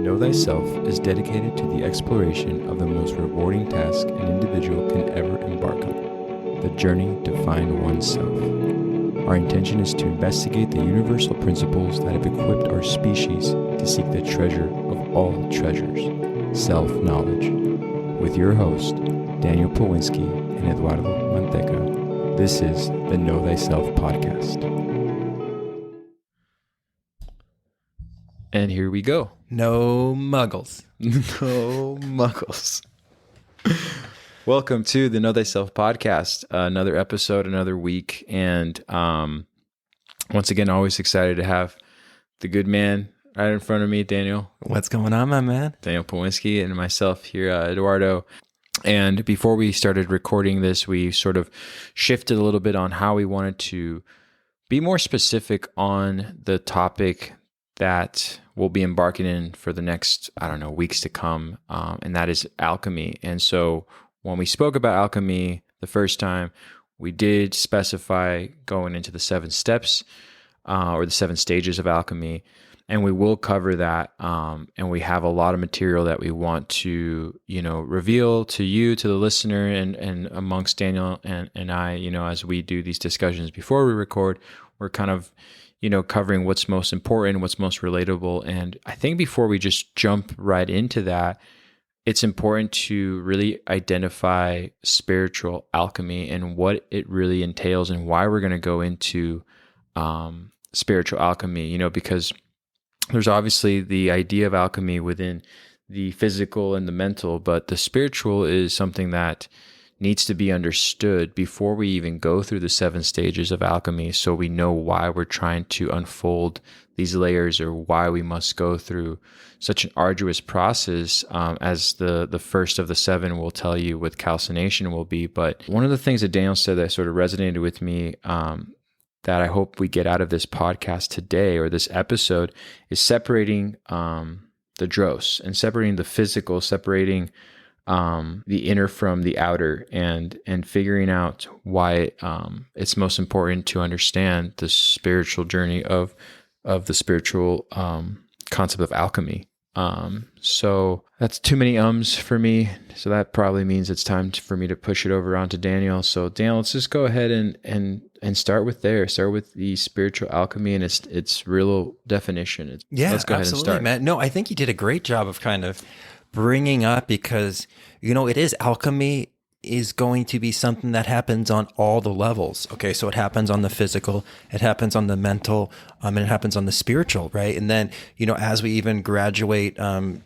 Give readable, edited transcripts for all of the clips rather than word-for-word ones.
Know Thyself is dedicated to the exploration of the most rewarding task an individual can ever embark on, the journey to find oneself. Our intention is to investigate the universal principles that have equipped our species to seek the treasure of all treasures, self-knowledge. With your host, Daniel Pawinski and Eduardo Manteca, this is the Know Thyself podcast. And here we go. No muggles. No muggles. Welcome to the Know Thyself podcast. Another episode, another week. And once again, always excited to have the good man right in front of me, Daniel. What's going on, my man? Daniel Pawinski and myself here, Eduardo. And before we started recording this, we sort of shifted a little bit on how we wanted to be more specific on the topic that we'll be embarking in for the next, weeks to come, and that is alchemy. And so when we spoke about alchemy the first time, we did specify going into the 7 steps or the 7 stages of alchemy, and we will cover that. And we have a lot of material that we want to, reveal to you, to the listener, and amongst Daniel and I, as we do these discussions before we record, we're kind of covering what's most important, what's most relatable. And I think before we just jump right into that, it's important to really identify spiritual alchemy and what it really entails and why we're going to go into spiritual alchemy, because there's obviously the idea of alchemy within the physical and the mental, but the spiritual is something that needs to be understood before we even go through the 7 stages of alchemy, so we know why we're trying to unfold these layers or why we must go through such an arduous process, as the first of the 7 will tell you with calcination will be. But one of the things that Daniel said that sort of resonated with me, that I hope we get out of this podcast today or this episode, is separating the dross and separating the physical, separating the inner from the outer, and figuring out why it's most important to understand the spiritual journey of the spiritual concept of alchemy. So that's too many ums for me. So that probably means it's time for me to push it over onto Daniel. So Daniel, let's just go ahead and start with the spiritual alchemy and its real definition. Let's go ahead and start. Man. No, I think you did a great job of kind of bringing up, because it is alchemy is going to be something that happens on all the levels. Okay, so it happens on the physical, it happens on the mental, and it happens on the spiritual, right? And then as we even graduate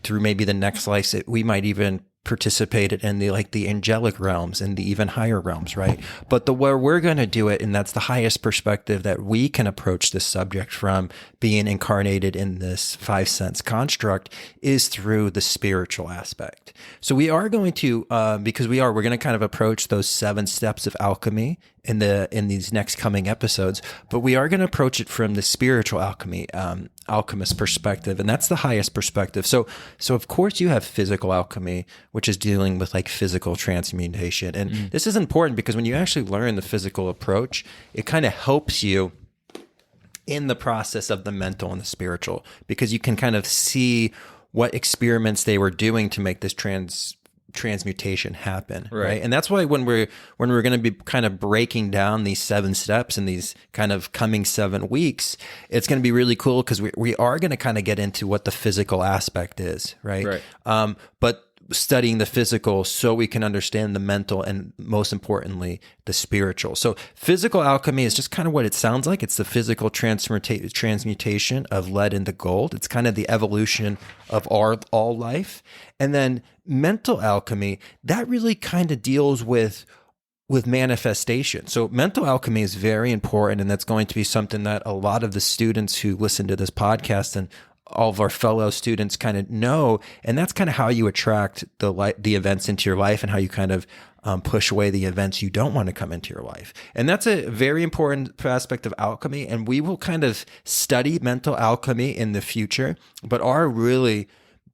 through maybe the next life, we might even participate in the angelic realms and the even higher realms, right? But where we're going to do it, and that's the highest perspective that we can approach this subject from, being incarnated in this 5 sense construct, is through the spiritual aspect. So we are going to, we're going to kind of approach those 7 steps of alchemy in these next coming episodes, but we are going to approach it from the spiritual alchemy, alchemist perspective, and that's the highest perspective. So of course you have physical alchemy, which is dealing with physical transmutation. And this is important because when you actually learn the physical approach, it kind of helps you in the process of the mental and the spiritual, because you can kind of see what experiments they were doing to make this transmutation happen, right? And that's why when we're going to be kind of breaking down these 7 steps in these kind of coming 7 weeks, it's going to be really cool, because we are going to kind of get into what the physical aspect is, right? But studying the physical so we can understand the mental and, most importantly, the spiritual. So physical alchemy is just kind of what it sounds like. It's the physical transmutation of lead into gold. It's kind of the evolution of all life. And then mental alchemy, that really kind of deals with manifestation. So mental alchemy is very important, and that's going to be something that a lot of the students who listen to this podcast and all of our fellow students kind of know, and that's kind of how you attract the events into your life, and how you kind of push away the events you don't want to come into your life. And that's a very important aspect of alchemy, and we will kind of study mental alchemy in the future, but our really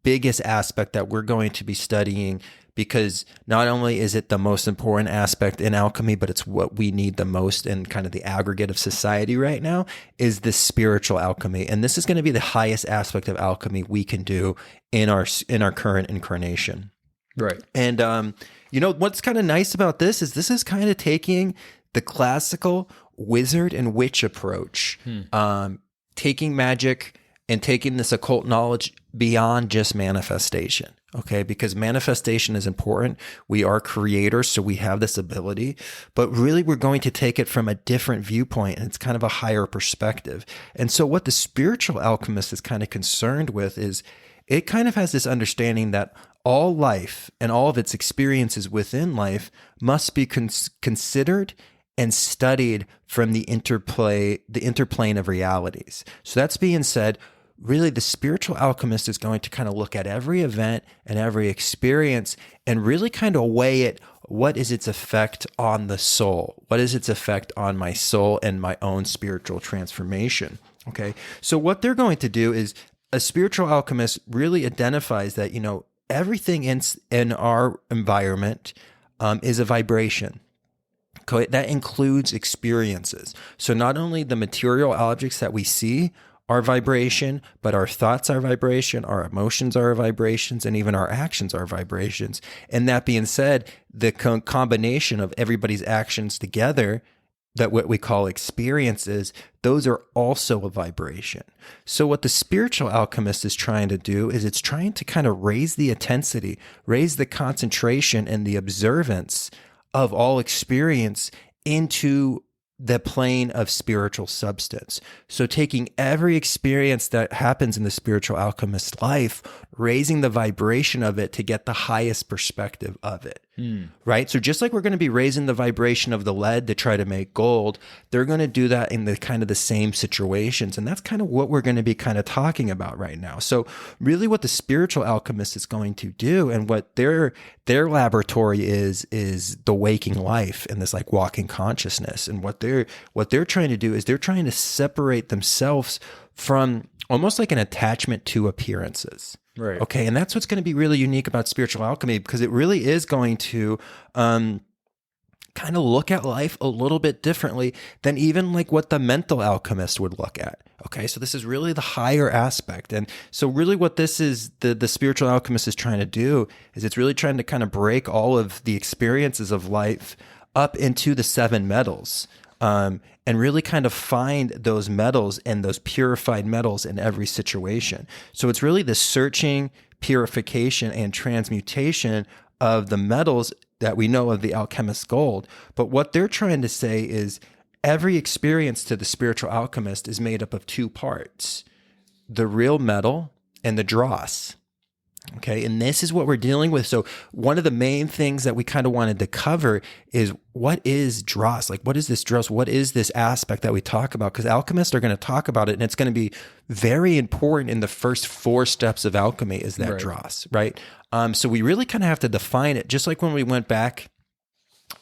biggest aspect that we're going to be studying because not only is it the most important aspect in alchemy, but it's what we need the most in kind of the aggregate of society right now, is this spiritual alchemy. And this is going to be the highest aspect of alchemy we can do in our current incarnation. Right. And what's kind of nice about this is kind of taking the classical wizard and witch approach, taking magic and taking this occult knowledge beyond just manifestation. Okay, because manifestation is important. We are creators, so we have this ability, but really we're going to take it from a different viewpoint, and it's kind of a higher perspective. And so what the spiritual alchemist is kind of concerned with is it kind of has this understanding that all life and all of its experiences within life must be considered and studied from the interplane of realities. So that's being said, really the spiritual alchemist is going to kind of look at every event and every experience and really kind of weigh it. What is its effect on the soul? What is its effect on my soul and my own spiritual transformation? Okay. So what they're going to do is a spiritual alchemist really identifies that, everything in our environment is a vibration. Okay. That includes experiences. So not only the material objects that we see are vibration, but our thoughts are vibration, our emotions are vibrations, and even our actions are vibrations. And that being said, the combination of everybody's actions together, that what we call experiences, those are also a vibration. So what the spiritual alchemist is trying to do is it's trying to kind of raise the intensity, raise the concentration and the observance of all experience into the plane of spiritual substance. So taking every experience that happens in the spiritual alchemist's life, raising the vibration of it to get the highest perspective of it, right? So just like we're going to be raising the vibration of the lead to try to make gold, they're going to do that in the kind of the same situations. And that's kind of what we're going to be kind of talking about right now. So really what the spiritual alchemist is going to do and what their laboratory is the waking life and this like walking consciousness. And what they're trying to do is they're trying to separate themselves from almost like an attachment to appearances. Right. Okay. And that's what's going to be really unique about spiritual alchemy, because it really is going to kind of look at life a little bit differently than even like what the mental alchemist would look at. Okay. So this is really the higher aspect. And so really what this is, the spiritual alchemist is trying to do is it's really trying to kind of break all of the experiences of life up into the 7 metals. And really kind of find those metals and those purified metals in every situation. So it's really the searching, purification, and transmutation of the metals that we know of the alchemist's gold. But what they're trying to say is every experience to the spiritual alchemist is made up of 2 parts, the real metal and the dross. Okay. And this is what we're dealing with. So one of the main things that we kind of wanted to cover is what is dross? Like, what is this dross? What is this aspect that we talk about? Because alchemists are going to talk about it, and it's going to be very important in the first 4 steps of alchemy is that dross, right? So we really kind of have to define it, just like when we went back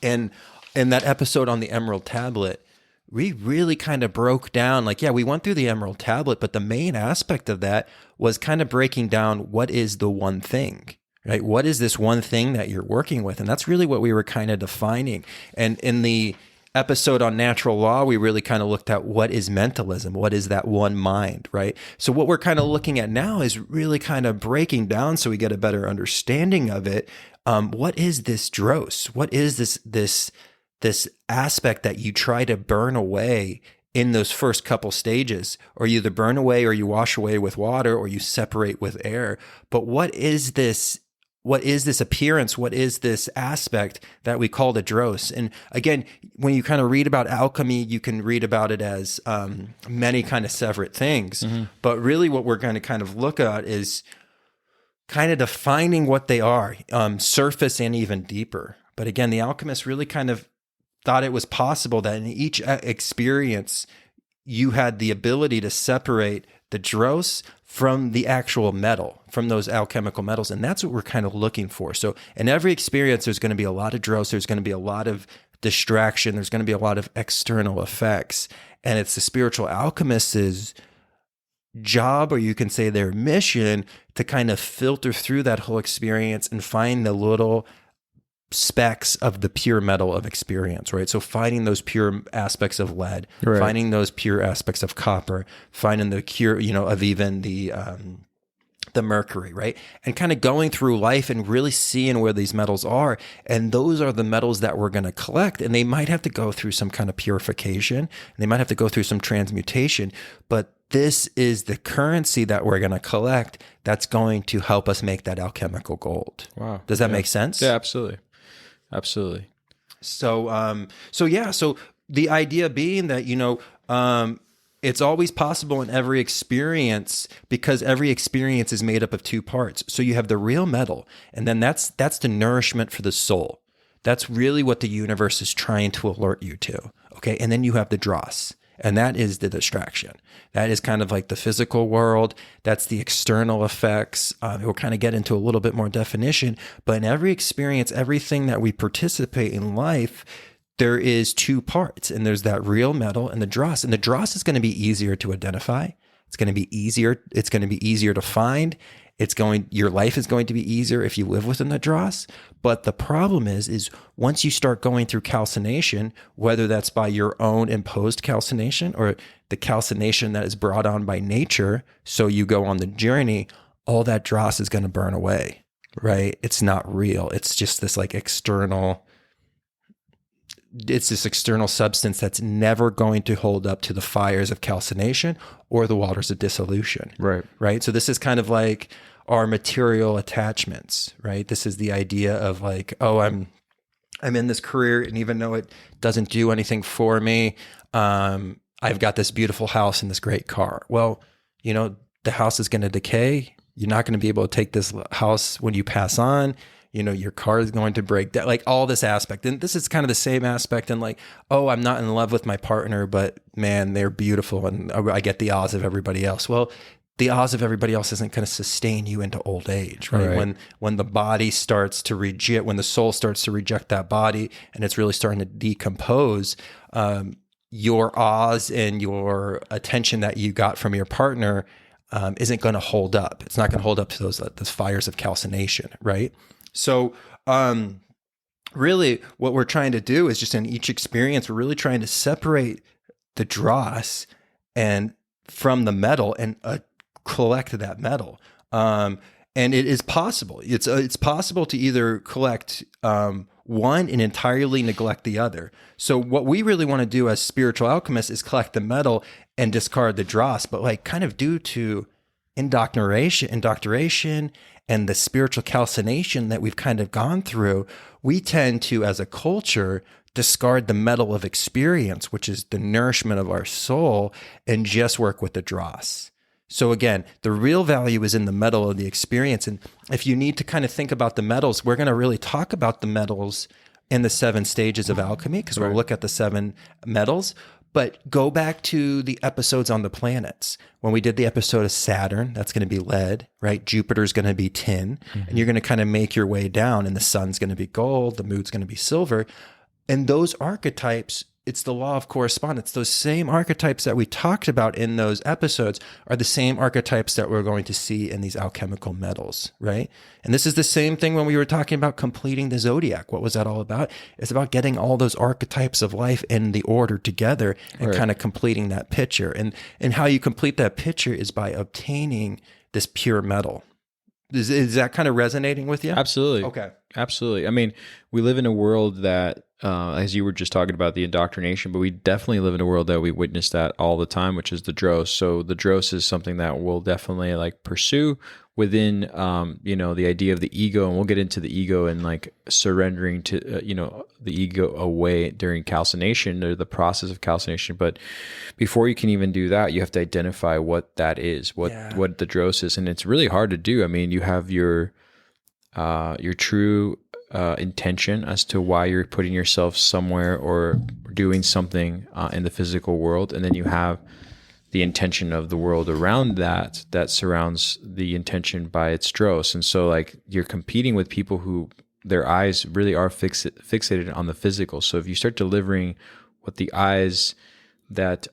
and in that episode on the Emerald Tablet, we really kind of broke down, like, yeah, we went through the Emerald Tablet, but the main aspect of that was kind of breaking down what is the one thing, right? What is this one thing that you're working with? And that's really what we were kind of defining. And in the episode on natural law, we really kind of looked at what is mentalism? What is that one mind, right? So what we're kind of looking at now is really kind of breaking down so we get a better understanding of it. What is this dross? What is this aspect that you try to burn away in those first couple stages, or you either burn away or you wash away with water or you separate with air. But what is this? What is this appearance? What is this aspect that we call the dross? And again, when you kind of read about alchemy, you can read about it as many kind of separate things. Mm-hmm. But really what we're going to kind of look at is kind of defining what they are, surface and even deeper. But again, the alchemists really kind of thought it was possible that in each experience, you had the ability to separate the dross from the actual metal, from those alchemical metals. And that's what we're kind of looking for. So in every experience, there's going to be a lot of dross. There's going to be a lot of distraction. There's going to be a lot of external effects. And it's the spiritual alchemist's job, or you can say their mission, to kind of filter through that whole experience and find the little specks of the pure metal of experience, right? So finding those pure aspects of lead, Right. finding those pure aspects of copper, finding the cure, of even the mercury, right? And kind of going through life and really seeing where these metals are. And those are the metals that we're going to collect. And they might have to go through some kind of purification. And they might have to go through some transmutation. But this is the currency that we're going to collect that's going to help us make that alchemical gold. Wow. Does that make sense? Yeah, absolutely. Absolutely. So the idea being that, it's always possible in every experience, because every experience is made up of two parts. So you have the real metal, and then that's the nourishment for the soul. That's really what the universe is trying to alert you to. Okay. And then you have the dross, and that is the distraction. That is kind of like the physical world. That's the external effects. We'll kind of get into a little bit more definition, but in every experience, everything that we participate in life, there is two parts, and there's that real metal and the dross. And the dross is going to be easier to identify. It's going to be easier. It's going to be easier to find. Your life is going to be easier if you live within the dross. But the problem is once you start going through calcination, whether that's by your own imposed calcination or the calcination that is brought on by nature, so you go on the journey, all that dross is going to burn away, right? It's not real. It's just this external substance that's never going to hold up to the fires of calcination or the waters of dissolution. Right. So this is kind of like our material attachments, right? This is the idea of I'm in this career, and even though it doesn't do anything for me, I've got this beautiful house and this great car. Well, the house is going to decay. You're not going to be able to take this house when you pass on. Your car is going to break down, all this aspect. And this is kind of the same aspect in I'm not in love with my partner, but man, they're beautiful and I get the odds of everybody else. Well, the odds of everybody else isn't going to sustain you into old age, right? When the body starts to reject, when the soul starts to reject that body and it's really starting to decompose, your odds and your attention that you got from your partner isn't going to hold up. It's not going to hold up to those fires of calcination, right? So really what we're trying to do is just in each experience, we're really trying to separate the dross and from the metal and collect that metal. And it is possible. It's possible to either collect one and entirely neglect the other. So what we really want to do as spiritual alchemists is collect the metal and discard the dross, but kind of due to indoctrination and the spiritual calcination that we've kind of gone through, we tend to, as a culture, discard the metal of experience, which is the nourishment of our soul, and just work with the dross. So again, the real value is in the metal of the experience. And if you need to kind of think about the metals, we're going to really talk about the metals in the 7 stages of alchemy, because we'll look at the 7 metals. But go back to the episodes on the planets. When we did the episode of Saturn, that's going to be lead, right? Jupiter's going to be tin, and you're going to kind of make your way down, and the sun's going to be gold, the moon's going to be silver. And those archetypes, it's the law of correspondence. Those same archetypes that we talked about in those episodes are the same archetypes that we're going to see in these alchemical metals, right? And this is the same thing when we were talking about completing the zodiac. What was that all about? It's about getting all those archetypes of life in the order together and kind of completing that picture. And how you complete that picture is by obtaining this pure metal. Is that kind of resonating with you? Absolutely. Okay. Absolutely. I mean, we live in a world that, as you were just talking about the indoctrination, but we definitely live in a world that we witness that all the time, which is the dross. So the dross is something that we'll definitely pursue within, the idea of the ego. And we'll get into the ego and surrendering to, the ego away during calcination or the process of calcination. But before you can even do that, you have to identify what that is, what the dross is. And it's really hard to do. I mean, you have your true intention as to why you're putting yourself somewhere or doing something in the physical world, and then you have the intention of the world around that surrounds the intention by its dross. And so you're competing with people who their eyes really are fixated on the physical. So if you start delivering what the eyes that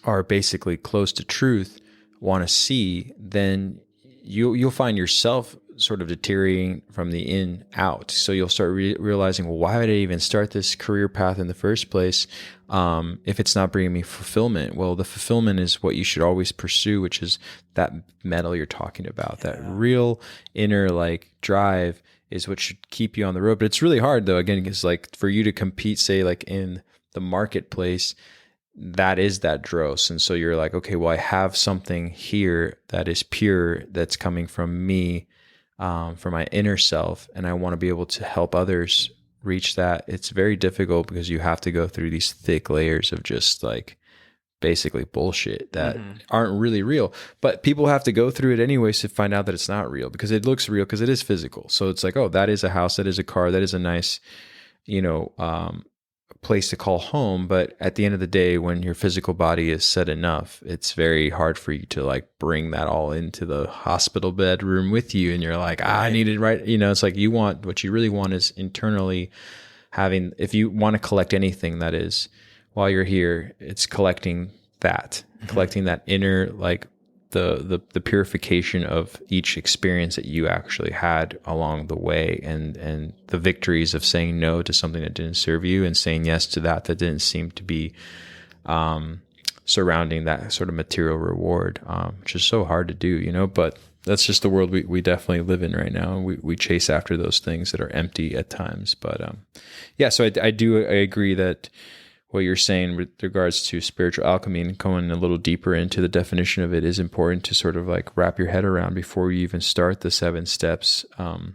are basically close to truth want to see, then you'll find yourself sort of deteriorating from the in out. So you'll start realizing, well, why would I even start this career path in the first place if it's not bringing me fulfillment? Well, the fulfillment is what you should always pursue, which is that metal you're talking about. That real inner like drive is what should keep you on the road. But it's really hard though, again, because like for you to compete, say like in the marketplace, that is that dross. And so you're like, okay, well, I have something here that is pure, that's coming from me, from my inner self, and I want to be able to help others reach that. It's very difficult because you have to go through these thick layers of just like basically bullshit that aren't really real. But people have to go through it anyways to find out that it's not real, because it looks real because it is physical. So it's like, oh, that is a house, that is a car, that is a nice, place to call home. But at the end of the day, when your physical body is set enough, it's very hard for you to like bring that all into the hospital bedroom with you. And you're like, I need it right. It's like what you really want is internally having, if you want to collect anything, that is while you're here, it's collecting that inner, like the purification of each experience that you actually had along the way, and the victories of saying no to something that didn't serve you and saying yes to that didn't seem to be surrounding that sort of material reward, which is so hard to do, but that's just the world we definitely live in right now. We chase after those things that are empty at times. But so I agree that what you're saying with regards to spiritual alchemy and going a little deeper into the definition of it is important to sort of like wrap your head around before you even start the 7 steps. Go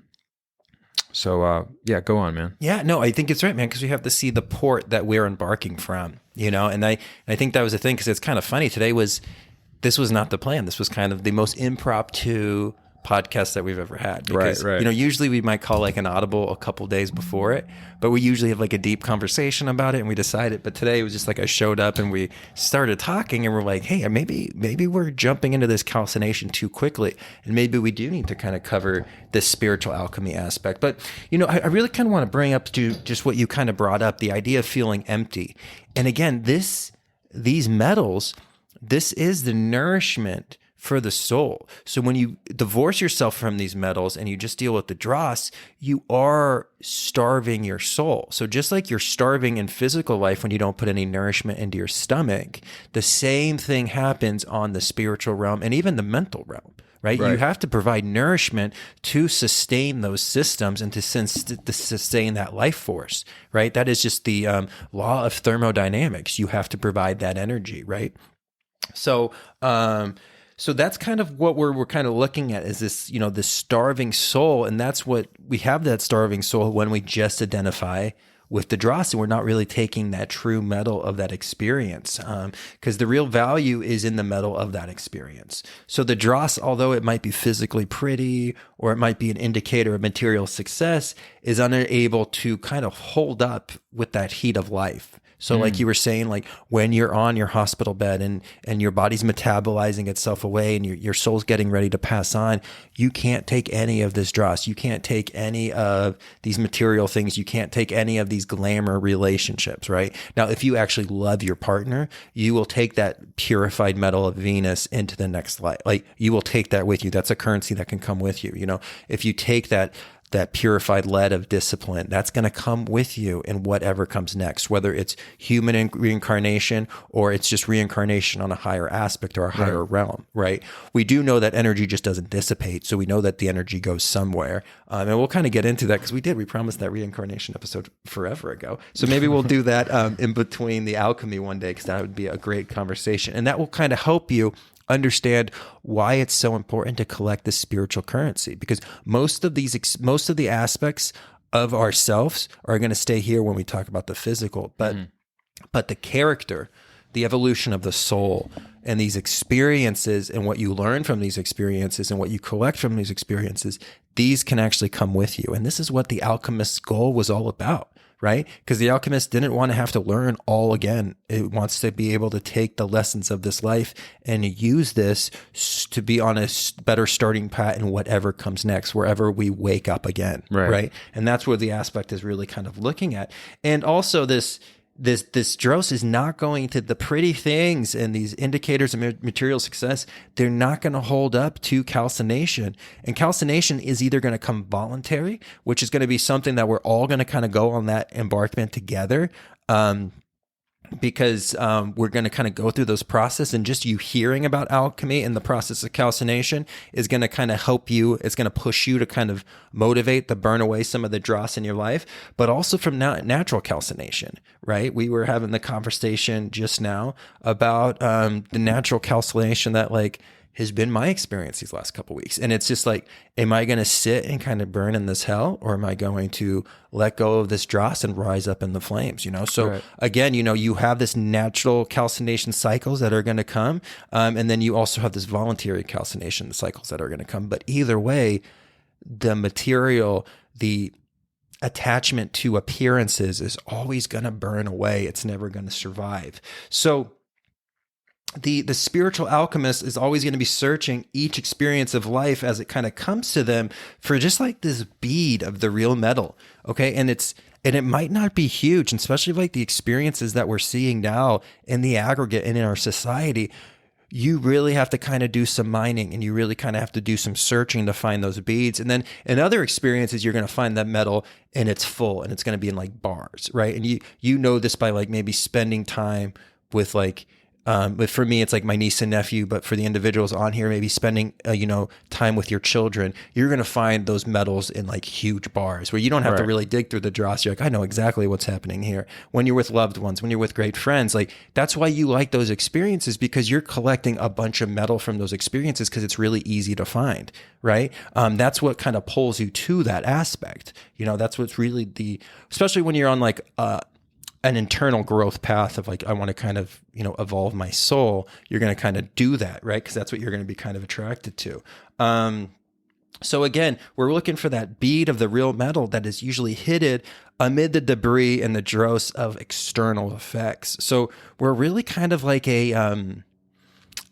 on, man. Yeah, no, I think it's right, man, because we have to see the port that we're embarking from, and I think that was the thing, because it's kind of funny. This was not the plan. This was kind of the most impromptu podcast that we've ever had, because right. Usually we might call like an audible a couple days before it, but we usually have like a deep conversation about it and we decide it. But today it was just like I showed up and we started talking and we're like, hey, maybe we're jumping into this calcination too quickly, and maybe we do need to kind of cover this spiritual alchemy aspect. But I really kind of want to bring up to just what you kind of brought up, the idea of feeling empty. And again, these metals, this is the nourishment for the soul. So when you divorce yourself from these metals and you just deal with the dross, you are starving your soul. So just like you're starving in physical life when you don't put any nourishment into your stomach, the same thing happens on the spiritual realm and even the mental realm. Right? You have to provide nourishment to sustain those systems and to sustain that life force, right? That is just the law of thermodynamics. You have to provide that energy, right? So that's kind of what we're kind of looking at, is this, this starving soul. And that's what we have, that starving soul, when we just identify with the dross and we're not really taking that true metal of that experience, because the real value is in the metal of that experience. So the dross, although it might be physically pretty or it might be an indicator of material success, is unable to kind of hold up with that heat of life. So like you were saying, like when you're on your hospital bed and your body's metabolizing itself away and your soul's getting ready to pass on, you can't take any of this dross. You can't take any of these material things. You can't take any of these glamour relationships, right? Now, if you actually love your partner, you will take that purified metal of Venus into the next life. Like you will take that with you. That's a currency that can come with you. If you take that purified lead of discipline, that's going to come with you in whatever comes next, whether it's human reincarnation or it's just reincarnation on a higher aspect or a higher realm, right? We do know that energy just doesn't dissipate. So we know that the energy goes somewhere. And we'll kind of get into that because we promised that reincarnation episode forever ago. So maybe we'll do that in between the alchemy one day, because that would be a great conversation. And that will kind of help you understand why it's so important to collect this spiritual currency, because most of the aspects of ourselves are going to stay here when we talk about the physical, but the character, the evolution of the soul, and these experiences and what you learn from these experiences and what you collect from these experiences, these can actually come with you. And this is what the alchemist's goal was all about. Right? Because the alchemist didn't want to have to learn all again. It wants to be able to take the lessons of this life and use this to be on a better starting pat in whatever comes next, wherever we wake up again. Right? And that's where the aspect is really kind of looking at. And also this this dross is not going to, the pretty things and these indicators of material success, they're not going to hold up to calcination. And calcination is either going to come voluntary, which is going to be something that we're all going to kind of go on that embarkment together. Because we're going to kind of go through those processes, and just you hearing about alchemy and the process of calcination is going to kind of help you. It's going to push you to kind of motivate to burn away some of the dross in your life, but also from natural calcination, right? We were having the conversation just now about the natural calcination that like has been my experience these last couple of weeks. And it's just like, am I going to sit and kind of burn in this hell, or am I going to let go of this dross and rise up in the flames, So right. Again, you have this natural calcination cycles that are going to come. And then you also have this voluntary calcination cycles that are going to come. But either way, the material, the attachment to appearances is always going to burn away. It's never going to survive. So the spiritual alchemist is always going to be searching each experience of life as it kind of comes to them for just like this bead of the real metal. Okay. And it might not be huge, and especially like the experiences that we're seeing now in the aggregate and in our society. You really have to kind of do some mining, and you really kind of have to do some searching to find those beads. And then in other experiences, you're going to find that metal and it's full, and it's going to be in like bars, right? And you know this by like maybe spending time with like, but for me, it's like my niece and nephew. But for the individuals on here, maybe spending, time with your children, you're going to find those metals in like huge bars where you don't have to really dig through the dross. You're like, I know exactly what's happening here. When you're with loved ones, when you're with great friends, like that's why you like those experiences, because you're collecting a bunch of metal from those experiences because it's really easy to find, right? That's what kind of pulls you to that aspect. That's what's really especially when you're on like, an internal growth path of like, I want to kind of, evolve my soul. You're going to kind of do that, right? Because that's what you're going to be kind of attracted to. So again, we're looking for that bead of the real metal that is usually hidden amid the debris and the dross of external effects. So we're really kind of like a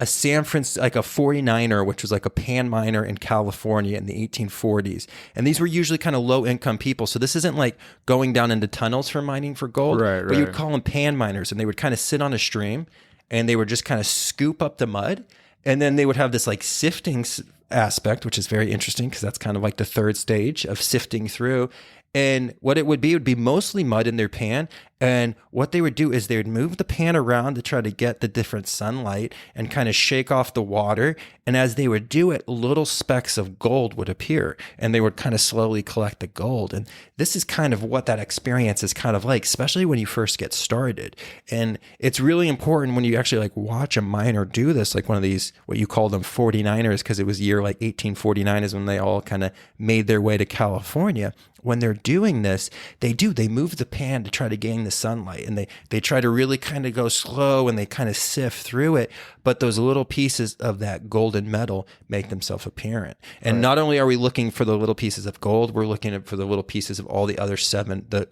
San Francisco, like a 49er, which was like a pan miner in California in the 1840s. And these were usually kind of low income people. So this isn't like going down into tunnels for mining for gold, but you would call them pan miners, and they would kind of sit on a stream and they would just kind of scoop up the mud. And then they would have this like sifting aspect, which is very interesting because that's kind of like the third stage of sifting through. And what it would be mostly mud in their pan. And what they would do is they would move the pan around to try to get the different sunlight and kind of shake off the water. And as they would do it, little specks of gold would appear, and they would kind of slowly collect the gold. And this is kind of what that experience is kind of like, especially when you first get started. And it's really important when you actually like watch a miner do this, like one of these, what you call them 49ers, because it was year like 1849 is when they all kind of made their way to California. When they're doing this, they move the pan to try to gain the sunlight, and they try to really kind of go slow, and they kind of sift through it. But those little pieces of that golden metal make themselves apparent. And not only are we looking for the little pieces of gold, we're looking for the little pieces of all the other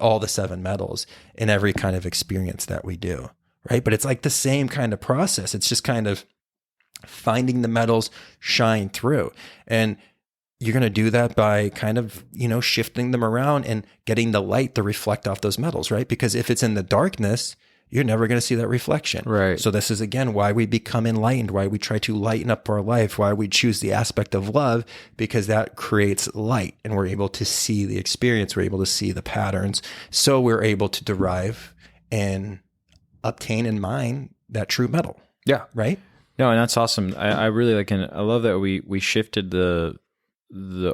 all the seven metals in every kind of experience that we do, right? But it's like the same kind of process. It's just kind of finding the metals shine through. And you're going to do that by kind of, shifting them around and getting the light to reflect off those metals, right? Because if it's in the darkness, you're never going to see that reflection. Right. So this is, again, why we become enlightened, why we try to lighten up our life, why we choose the aspect of love, because that creates light, and we're able to see the experience. We're able to see the patterns. So we're able to derive and obtain and mine that true metal. Yeah. Right. No, and that's awesome. I really like, and I love that we shifted the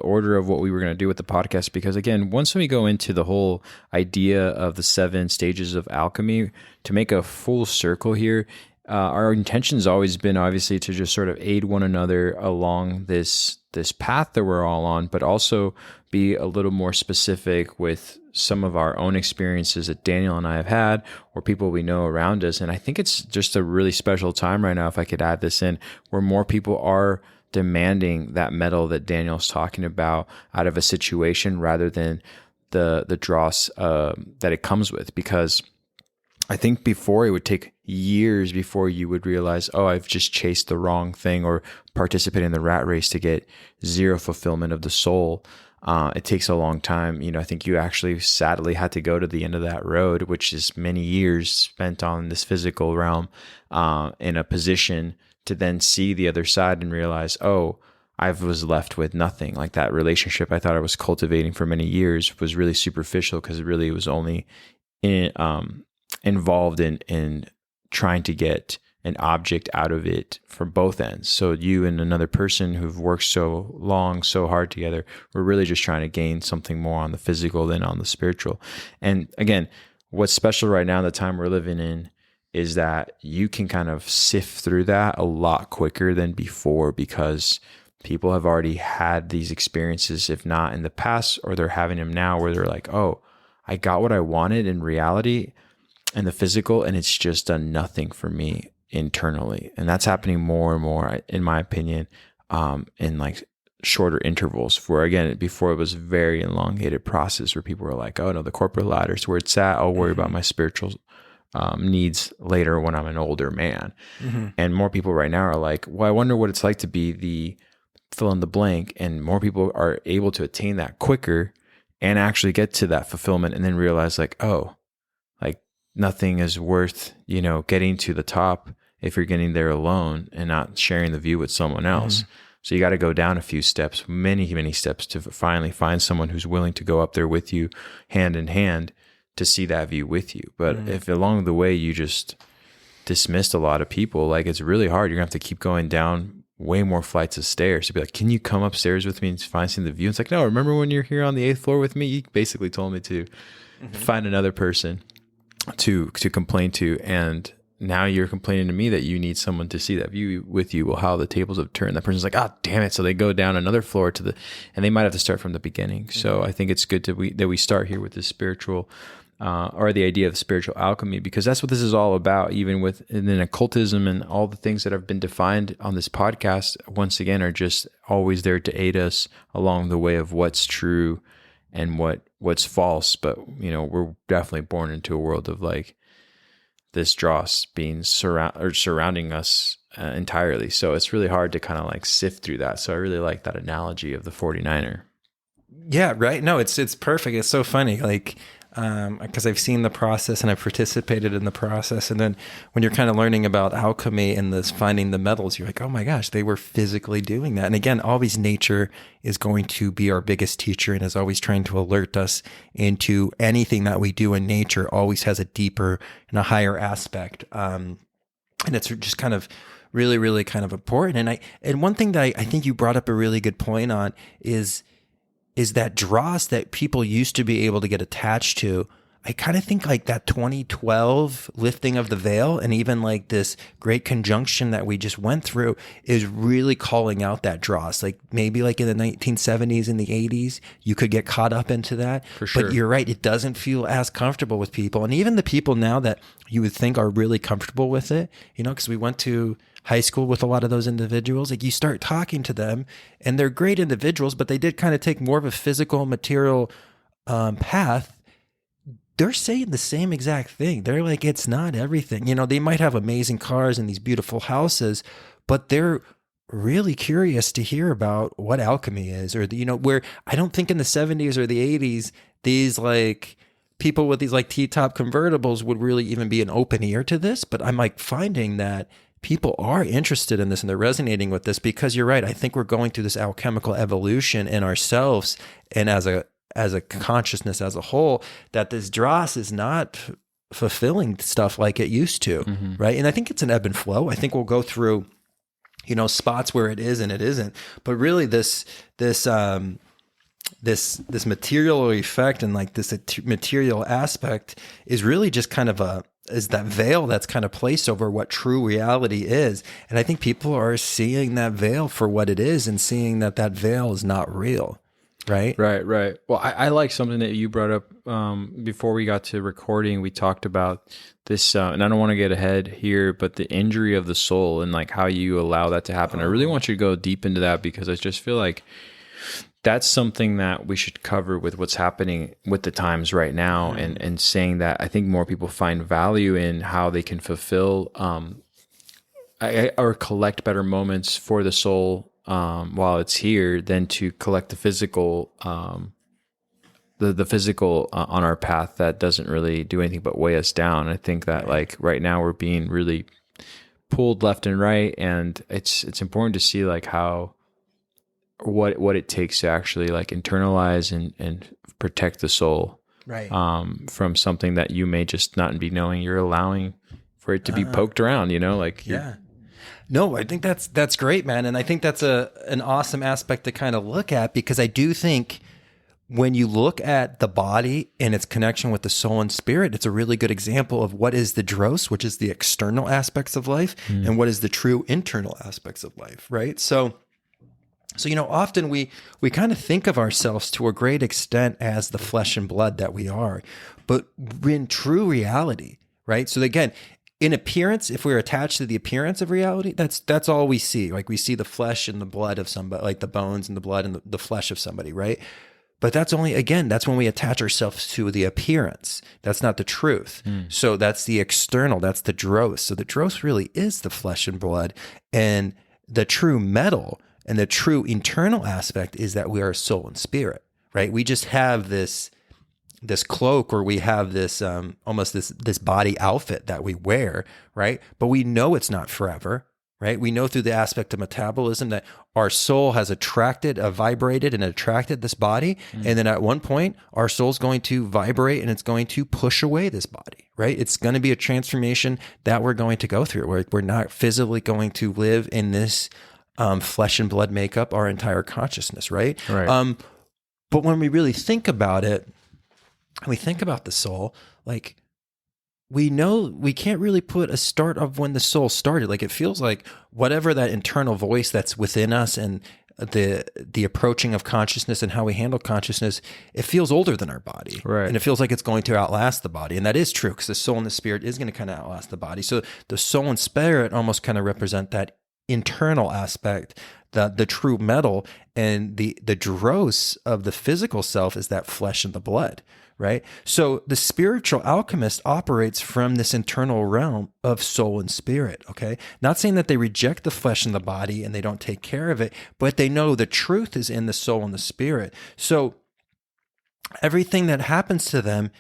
order of what we were going to do with the podcast, because again, once we go into the whole idea of the 7 stages of alchemy, to make a full circle here, our intention has always been obviously to just sort of aid one another along this path that we're all on, but also be a little more specific with some of our own experiences that Daniel and I have had, or people we know around us. And I think it's just a really special time right now, if I could add this in, where more people are demanding that metal that Daniel's talking about out of a situation, rather than the dross that it comes with. Because I think before, it would take years before you would realize, oh, I've just chased the wrong thing or participated in the rat race to get zero fulfillment of the soul. It takes a long time. I think you actually sadly had to go to the end of that road, which is many years spent on this physical realm, in a position to then see the other side and realize, oh, I was left with nothing. Like that relationship I thought I was cultivating for many years was really superficial, because it really was only involved in trying to get an object out of it from both ends. So you and another person who've worked so long, so hard together, we're really just trying to gain something more on the physical than on the spiritual. And again, what's special right now, the time we're living in, is that you can kind of sift through that a lot quicker than before, because people have already had these experiences, if not in the past, or they're having them now, where they're like, oh, I got what I wanted in reality and the physical, and it's just done nothing for me internally. And that's happening more and more, in my opinion, in like shorter intervals, where again, before it was a very elongated process where people were like, oh no, the corporate ladder's where it's at. I'll worry about my spiritual needs later when I'm an older man. And more people right now are like, well, I wonder what it's like to be the fill in the blank. And more people are able to attain that quicker and actually get to that fulfillment, and then realize like, oh, like nothing is worth, getting to the top if you're getting there alone and not sharing the view with someone else. So you got to go down a few steps, many, many steps, to finally find someone who's willing to go up there with you hand in hand to see that view with you. But if along the way you just dismissed a lot of people, like it's really hard. You're gonna have to keep going down way more flights of stairs to be like, can you come upstairs with me and find the view? It's like, no, remember when you're here on the 8th floor with me? You basically told me to find another person to complain to, and now you're complaining to me that you need someone to see that view with you. Well, how the tables have turned. That person's like, ah, damn it. So they go down another floor and they might have to start from the beginning. So I think it's good that we start here with this spiritual, or the idea of spiritual alchemy, because that's what this is all about. Even and then occultism and all the things that have been defined on this podcast, once again, are just always there to aid us along the way of what's true and what's false. But we're definitely born into a world of like this dross being surrounding us entirely. So it's really hard to kind of like sift through that. So I really like that analogy of the 49er. Yeah, right. No, it's perfect. It's so funny. Like, because I've seen the process and I've participated in the process. And then when you're kind of learning about alchemy and this finding the metals, you're like, oh my gosh, they were physically doing that. And again, always nature is going to be our biggest teacher and is always trying to alert us into anything that we do in nature always has a deeper and a higher aspect. And it's just kind of really, really kind of important. And one thing that I think you brought up a really good point on is that dross that people used to be able to get attached to. I kind of think like that 2012 lifting of the veil and even like this great conjunction that we just went through is really calling out that dross. Like maybe like in the 1970s and the 80s, you could get caught up into that. For sure. But you're right, it doesn't feel as comfortable with people. And even the people now that you would think are really comfortable with it, because we went to high school with a lot of those individuals, like you start talking to them and they're great individuals, but they did kind of take more of a physical material path. They're saying the same exact thing. They're like, it's not everything. They might have amazing cars and these beautiful houses, but they're really curious to hear about what alchemy is, or where I don't think in the 70s or the 80s, these like people with these like T-top convertibles would really even be an open ear to this. But I'm like finding that people are interested in this and they're resonating with this, because you're right. I think we're going through this alchemical evolution in ourselves and as a consciousness as a whole, that this dross is not fulfilling stuff like it used to, right? And I think it's an ebb and flow. I think we'll go through, spots where it is and it isn't. But really, this material effect and like this material aspect is really just kind of is that veil that's kind of placed over what true reality is. And I think people are seeing that veil for what it is and seeing that veil is not real. Right. Well, I like something that you brought up before we got to recording. We talked about this, and I don't want to get ahead here, but the injury of the soul and like how you allow that to happen. I really want you to go deep into that, because I just feel like that's something that we should cover with what's happening with the times right now, and saying that I think more people find value in how they can fulfill or collect better moments for the soul while it's here than to collect the physical, the physical on our path that doesn't really do anything but weigh us down. I think that like right now we're being really pulled left and right, and it's important to see like how what it takes to actually like internalize and protect the soul, right, from something that you may just not be knowing. You're allowing for it to be poked around, like No, I think that's great, man. And I think that's an awesome aspect to kind of look at, because I do think when you look at the body and its connection with the soul and spirit, it's a really good example of what is the dross, which is the external aspects of life, and what is the true internal aspects of life, right? So often we kind of think of ourselves to a great extent as the flesh and blood that we are, but in true reality, right? So again, in appearance, if we're attached to the appearance of reality, that's all we see. Like we see the flesh and the blood of somebody, like the bones and the blood and the flesh of somebody, right? But that's when we attach ourselves to the appearance. That's not the truth. So that's the external, that's the dross. So the dross really is the flesh and blood, and the true metal and the true internal aspect is that we are soul and spirit, right? We just have this cloak, or we have this almost this body outfit that we wear, right? But we know it's not forever, right? We know through the aspect of metabolism that our soul has vibrated and attracted this body. And then at one point, our soul's going to vibrate and it's going to push away this body, right? It's going to be a transformation that we're going to go through, where we're not physically going to live in this flesh and blood makeup our entire consciousness, right? But when we really think about it, and we think about the soul, like we know we can't really put a start of when the soul started. Like it feels like whatever that internal voice that's within us and the approaching of consciousness and how we handle consciousness, it feels older than our body. Right. And it feels like it's going to outlast the body. And that is true, because the soul and the spirit is going to kind of outlast the body. So the soul and spirit almost kind of represent that internal aspect, the true metal, and the dross of the physical self is that flesh and the blood, right? So the spiritual alchemist operates from this internal realm of soul and spirit, okay? Not saying that they reject the flesh and the body and they don't take care of it, but they know the truth is in the soul and the spirit. So everything that happens to them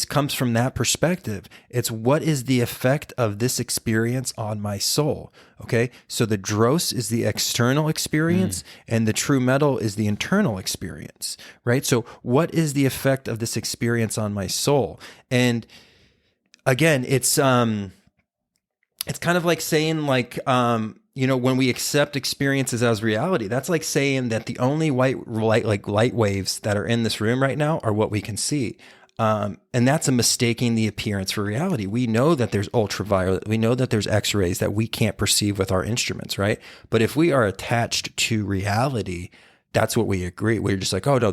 comes from that perspective. It's what is the effect of this experience on my soul? Okay. So the dross is the external experience and the true metal is the internal experience, right? So what is the effect of this experience on my soul? And again, it's kind of like saying when we accept experiences as reality, that's like saying that the only light waves that are in this room right now are what we can see. And that's a mistaking the appearance for reality. We know that there's ultraviolet. We know that there's X-rays that we can't perceive with our instruments, right? But if we are attached to reality, that's what we agree. We're just like, oh no,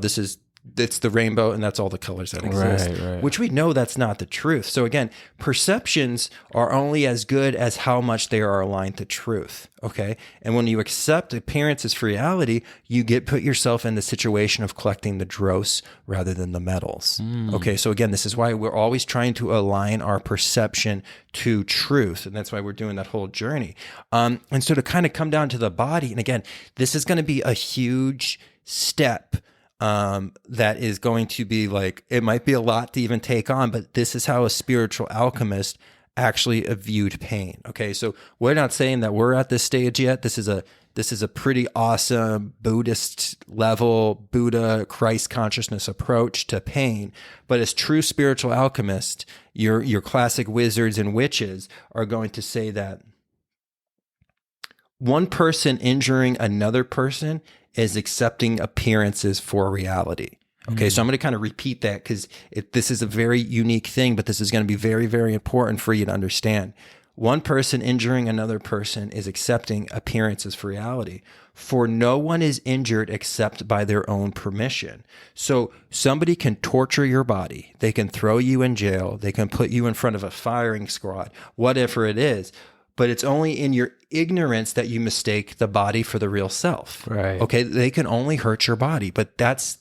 it's the rainbow and that's all the colors that exist, right. Which we know that's not the truth. So again, perceptions are only as good as how much they are aligned to truth. Okay. And when you accept appearances for reality, you put yourself in the situation of collecting the dross rather than the metals. Okay. So again, this is why we're always trying to align our perception to truth. And that's why we're doing that whole journey. And so to kind of come down to the body, and again, this is going to be a huge step that is going to be like, it might be a lot to even take on, but this is how a spiritual alchemist actually viewed pain. Okay. So we're not saying that we're at this stage yet. This is a pretty awesome Buddhist level, Buddha, Christ consciousness approach to pain. But as true spiritual alchemists, your classic wizards and witches are going to say that one person injuring another person is accepting appearances for reality. Okay, so I'm going to kind of repeat that because this is a very unique thing, but this is going to be very, very important for you to understand. One person injuring another person is accepting appearances for reality. For no one is injured except by their own permission. So somebody can torture your body. They can throw you in jail. They can put you in front of a firing squad, whatever it is. But it's only in your ignorance that you mistake the body for the real self. Right. Okay. They can only hurt your body, but that's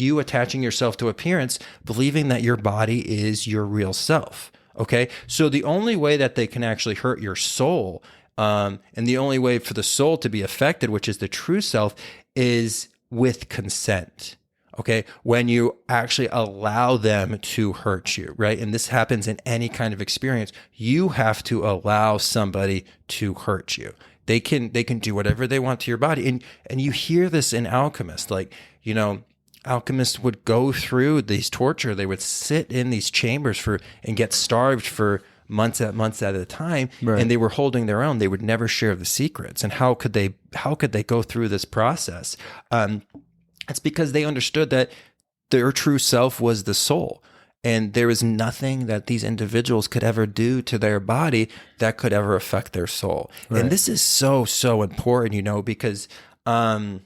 you attaching yourself to appearance, believing that your body is your real self. Okay. So the only way that they can actually hurt your soul And the only way for the soul to be affected, which is the true self, is with consent. Okay. When you actually allow them to hurt you, right? And this happens in any kind of experience. You have to allow somebody to hurt you. They can do whatever they want to your body. And you hear this in alchemists, like, alchemists would go through these torture. They would sit in these chambers and get starved for months at a time. Right. And they were holding their own. They would never share the secrets. And how could they go through this process? It's because they understood that their true self was the soul. And there is nothing that these individuals could ever do to their body that could ever affect their soul. Right. And this is so, so important, because, an